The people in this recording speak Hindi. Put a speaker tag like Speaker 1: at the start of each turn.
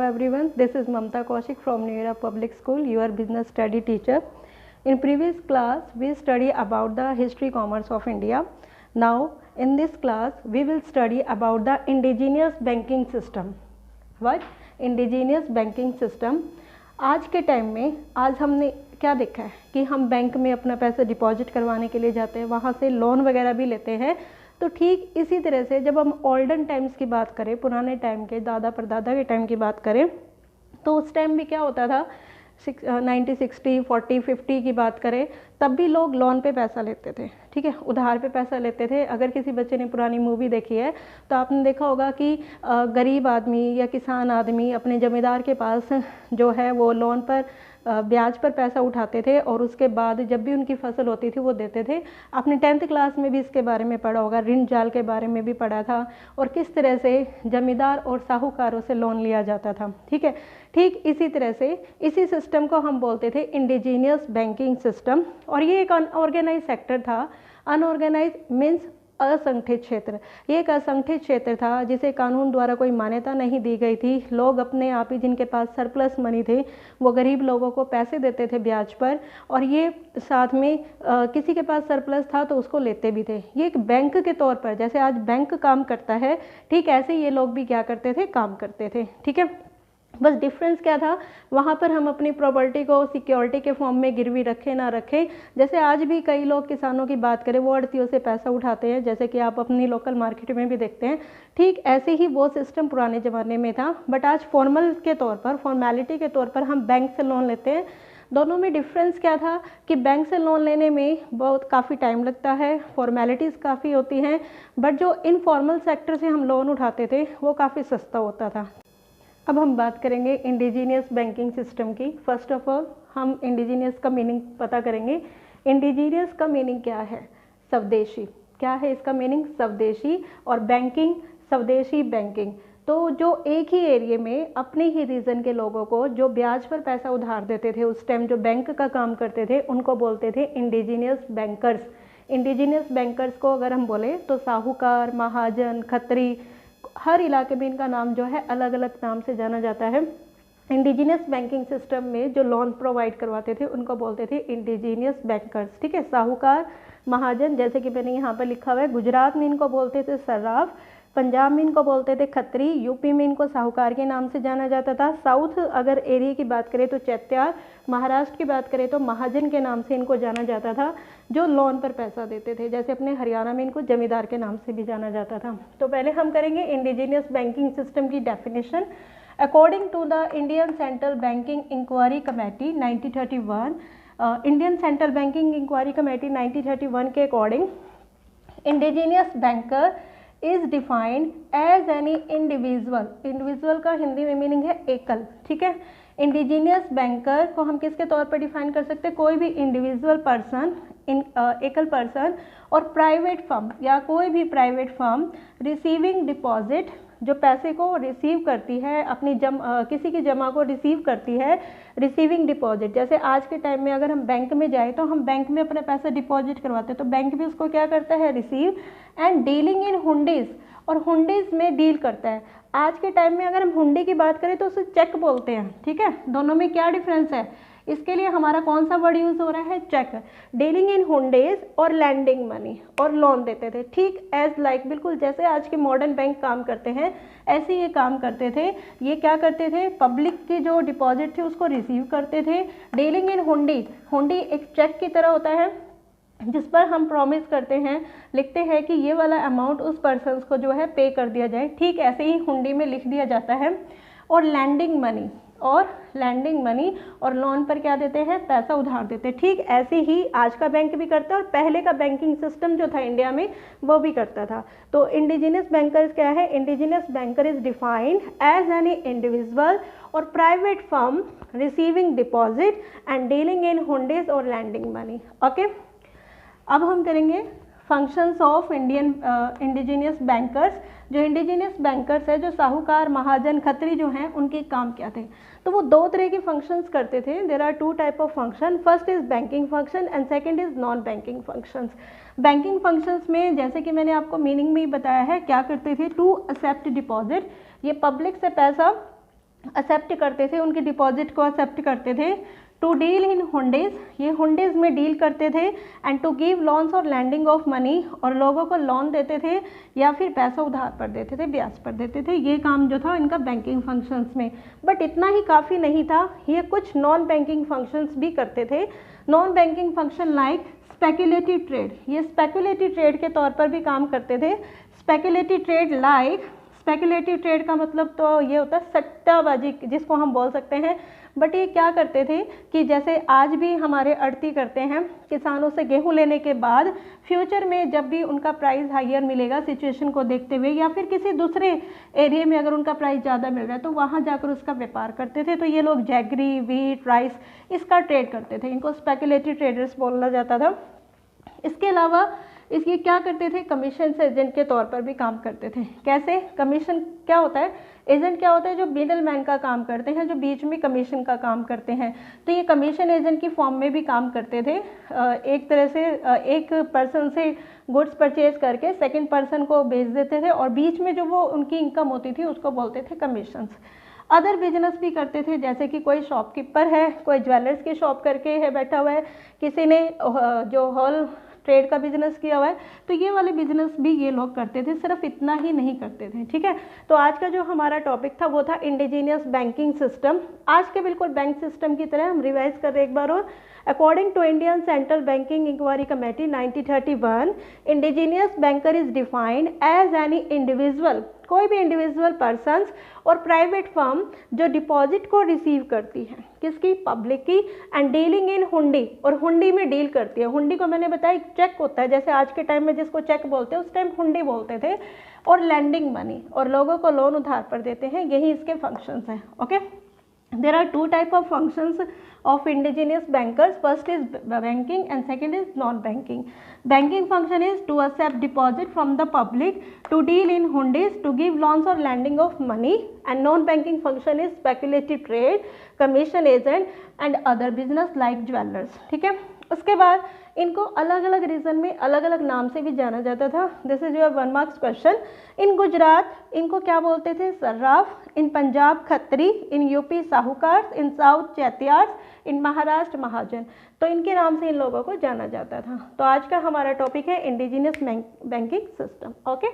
Speaker 1: everyone, this is Mamta Kaushik from New Era Public School, your business study teacher. In previous class, we study about the history commerce of India. Now, in this class, we will study about the indigenous banking system. What? Indigenous banking system. आज के टाइम में आज हमने क्या देखा है कि हम बैंक में अपना पैसा डिपॉजिट करवाने के लिए जाते हैं, वहाँ से लोन वगैरह भी लेते हैं। तो ठीक इसी तरह से जब हम ओल्डन टाइम्स की बात करें, पुराने टाइम के दादा परदादा के टाइम की बात करें, तो उस टाइम भी क्या होता था 90, 60, 40, 50 की बात करें, तब भी लोग लोन पे पैसा लेते थे। ठीक है, उधार पे पैसा लेते थे। अगर किसी बच्चे ने पुरानी मूवी देखी है तो आपने देखा होगा कि गरीब आदमी या किसान आदमी अपने ज़मींदार के पास जो है वो लोन पर ब्याज पर पैसा उठाते थे और उसके बाद जब भी उनकी फसल होती थी वो देते थे। आपने 10th क्लास में भी इसके बारे में पढ़ा होगा, ऋण जाल के बारे में भी पढ़ा था और किस तरह से जमींदार और साहूकारों से लोन लिया जाता था। ठीक है, ठीक इसी तरह से इसी सिस्टम को हम बोलते थे इंडिजीनियस बैंकिंग सिस्टम। और ये एक अनऑर्गेनाइज सेक्टर था। अनऑर्गेनाइज मीन्स असंगठित क्षेत्र। ये एक असंगठित क्षेत्र था जिसे कानून द्वारा कोई मान्यता नहीं दी गई थी। लोग अपने आप ही, जिनके पास सरप्लस मनी थे, वो गरीब लोगों को पैसे देते थे ब्याज पर, और ये साथ में किसी के पास सरप्लस था तो उसको लेते भी थे। ये एक बैंक के तौर पर, जैसे आज बैंक काम करता है, ठीक ऐसे ये लोग भी क्या करते थे, काम करते थे। ठीक है, बस डिफरेंस क्या था, वहाँ पर हम अपनी प्रॉपर्टी को सिक्योरिटी के फॉर्म में गिरवी रखें ना रखें। जैसे आज भी कई लोग किसानों की बात करें, वो आड़तियों से पैसा उठाते हैं, जैसे कि आप अपनी लोकल मार्केट में भी देखते हैं। ठीक ऐसे ही वो सिस्टम पुराने ज़माने में था, बट आज फॉर्मल के तौर पर, फॉर्मेलिटी के तौर पर हम बैंक से लोन लेते हैं। दोनों में डिफरेंस क्या था कि बैंक से लोन लेने में बहुत काफ़ी टाइम लगता है, फॉर्मेलिटीज़ काफ़ी होती हैं, बट जो इनफॉर्मल सेक्टर से हम लोन उठाते थे वो काफ़ी सस्ता होता था। अब हम बात करेंगे इंडिजीनियस बैंकिंग सिस्टम की। फर्स्ट ऑफ ऑल हम इंडिजीनियस का मीनिंग पता करेंगे। इंडिजीनियस का मीनिंग क्या है? स्वदेशी। क्या है इसका मीनिंग? स्वदेशी। और बैंकिंग, स्वदेशी बैंकिंग। तो जो एक ही एरिया में अपने ही रीजन के लोगों को जो ब्याज पर पैसा उधार देते थे, उस टाइम जो बैंक का काम करते थे, उनको बोलते थे इंडिजीनियस बैंकर्स। इंडिजीनियस बैंकर्स को अगर हम बोले तो साहूकार, महाजन, खत्री, हर इलाके में इनका नाम जो है अलग अलग नाम से जाना जाता है। इंडिजीनियस बैंकिंग सिस्टम में जो लोन प्रोवाइड करवाते थे उनको बोलते थे इंडिजीनियस बैंकर्स। ठीक है, साहूकार, महाजन, जैसे कि मैंने यहाँ पर लिखा हुआ है, गुजरात में इनको बोलते थे सर्राफ, पंजाब में इनको बोलते थे खत्री, यूपी में इनको साहूकार के नाम से जाना जाता था। साउथ अगर एरिया की बात करें तो चैत्यार, महाराष्ट्र की बात करें तो महाजन के नाम से इनको जाना जाता था, जो लोन पर पैसा देते थे। जैसे अपने हरियाणा में इनको जमींदार के नाम से भी जाना जाता था। तो पहले हम करेंगे इंडिजीनियस बैंकिंग सिस्टम की definition. According to the Indian central banking inquiry committee 1931, Indian central banking inquiry committee 1931 के according indigenous banker is defined as any individual. Individual का हिंदी में मीनिंग है एकल। ठीक है, इंडिजीनियस बैंकर को हम किसके तौर पर डिफाइन कर सकते हैं? कोई भी इंडिविजुअल पर्सन, एकल पर्सन, और प्राइवेट फर्म या कोई भी प्राइवेट फर्म रिसीविंग डिपॉजिट, जो पैसे को रिसीव करती है, अपनी किसी की जमा को रिसीव करती है, रिसीविंग डिपॉजिट। जैसे आज के टाइम में अगर हम बैंक में जाए तो हम बैंक में अपना पैसा डिपॉजिट करवाते हैं, तो बैंक भी उसको क्या करता है? Receive. And dealing in hundis, और हुंडीज में डील करता है। आज के टाइम में अगर हम हुंडी की बात करें तो उसे चेक बोलते हैं। ठीक है, दोनों में क्या डिफरेंस है? इसके लिए हमारा कौन सा वर्ड यूज़ हो रहा है? चेक। डीलिंग इन हुंडेज और लैंडिंग मनी, और लोन देते थे। ठीक एज लाइक, बिल्कुल जैसे आज के मॉडर्न बैंक काम करते हैं ऐसे ये काम करते थे। ये क्या करते थे? पब्लिक की जो डिपॉजिट थी उसको रिसीव करते थे। डीलिंग इन हुंडी, हुंडी एक चेक की तरह होता है जिस पर हम प्रॉमिस करते हैं, लिखते हैं कि ये वाला अमाउंट उस पर्सन को जो है पे कर दिया जाए। ठीक ऐसे ही हुंडी में लिख दिया जाता है। और लैंडिंग मनी, और लोन पर क्या देते हैं? पैसा उधार देते हैं। ठीक ऐसे ही आज का बैंक भी करता है और पहले का बैंकिंग सिस्टम जो था इंडिया में वो भी करता था। तो इंडिजीनियस बैंकर्स क्या है? Indigenous banker is defined as any individual और private firm receiving deposit and dealing in hundis और लैंडिंग मनी। ओके, अब हम करेंगे फंक्शंस ऑफ इंडिजीनियस बैंकर्स। जो इंडिजीनियस बैंकर्स है, जो साहूकार, महाजन, खत्री जो हैं, उनके काम क्या थे? तो वो दो तरह के फंक्शंस करते थे। There are two type of function. First is banking function and second is non banking functions. Banking functions में जैसे कि मैंने आपको मीनिंग में ही बताया है, क्या करते थे? टू एक्सेप्ट डिपॉजिट, ये पब्लिक से पैसा एक्सेप्ट करते थे, उनकी डिपॉजिट को एक्सेप्ट करते थे। टू डील इन हुंडीज, ये हुंडीज में डील करते थे। एंड टू गिव लोन्स और लैंडिंग ऑफ मनी, और लोगों को लोन देते थे या फिर पैसा उधार पर देते थे, ब्याज पर देते थे। ये काम जो था इनका बैंकिंग फंक्शंस में। बट इतना ही काफ़ी नहीं था, ये कुछ नॉन बैंकिंग फंक्शंस भी करते थे। Non banking function like speculative trade, ये स्पेकुलेटिव ट्रेड के तौर पर भी काम करते थे। Speculative trade like, speculative trade का मतलब तो ये होता है सट्टाबाजी जिसको हम बोल सकते हैं। बट ये क्या करते थे कि जैसे आज भी हमारे आढ़ती करते हैं, किसानों से गेहूं लेने के बाद फ्यूचर में जब भी उनका प्राइस हायर मिलेगा सिचुएशन को देखते हुए, या फिर किसी दूसरे एरिया में अगर उनका प्राइस ज़्यादा मिल रहा है तो वहाँ जाकर उसका व्यापार करते थे। तो ये लोग जैगरी, वीट, राइस इसका ट्रेड करते थे, इनको स्पेकुलेटिव ट्रेडर्स बोला जाता था। इसके अलावा इसके क्या करते थे, कमीशन एजेंट के तौर पर भी काम करते थे। कैसे? कमीशन क्या होता है, एजेंट क्या होता है, जो मिडल मैन का काम करते हैं, जो बीच में कमीशन का काम करते हैं। तो ये कमीशन एजेंट की फॉर्म में भी काम करते थे। एक तरह से एक पर्सन से गुड्स परचेज करके सेकंड पर्सन को बेच देते थे, और बीच में जो वो उनकी इनकम होती थी उसको बोलते थे कमीशंस। अदर बिजनेस भी करते थे, जैसे कि कोई शॉपकीपर है, कोई ज्वेलर्स की शॉप करके है बैठा हुआ है, किसी ने जो होल ट्रेड का बिजनेस किया हुआ है, तो ये वाले बिजनेस भी ये लोग करते थे। सिर्फ इतना ही नहीं करते थे, ठीक है। तो आज का जो हमारा टॉपिक था वो था इंडिजीनियस बैंकिंग सिस्टम। आज के बिल्कुल बैंक सिस्टम की तरह हम रिवाइज कर रहे एक बार और। According to Indian central banking inquiry committee 1931, indigenous banker is defined as any individual, कोई भी इंडिविजुअल पर्सन्स और प्राइवेट फर्म जो डिपॉजिट को रिसीव करती है, किसकी, पब्लिक की, एंड डीलिंग इन हुंडी, और हुंडी में डील करती है। हुंडी को मैंने बताया चेक होता है, जैसे आज के टाइम में जिसको चेक बोलते हैं उस टाइम हुंडी बोलते थे। और लैंडिंग मनी, और लोगों को लोन उधार पर देते हैं, यही इसके फंक्शंस हैं। Okay, there are two type of functions of indigenous bankers. First is banking and second is non-banking. Banking function is to accept deposit from the public, to deal in hundis, to give loans or lending of money, and non-banking function is speculative trade, commission agent and other business like jewelers. ठीक है। उसके बाद इनको अलग अलग रीजन में अलग अलग नाम से भी जाना जाता था। This is your 1 marks question. In Gujarat इनको क्या बोलते थे, सर्राफ। In Punjab Khatri. In UP sahukar. In south Chettiars. In Maharashtra mahajan. तो इनके नाम से इन लोगों को जाना जाता था। तो आज का हमारा टॉपिक है इंडिजिनियस बैंकिंग सिस्टम। ओके।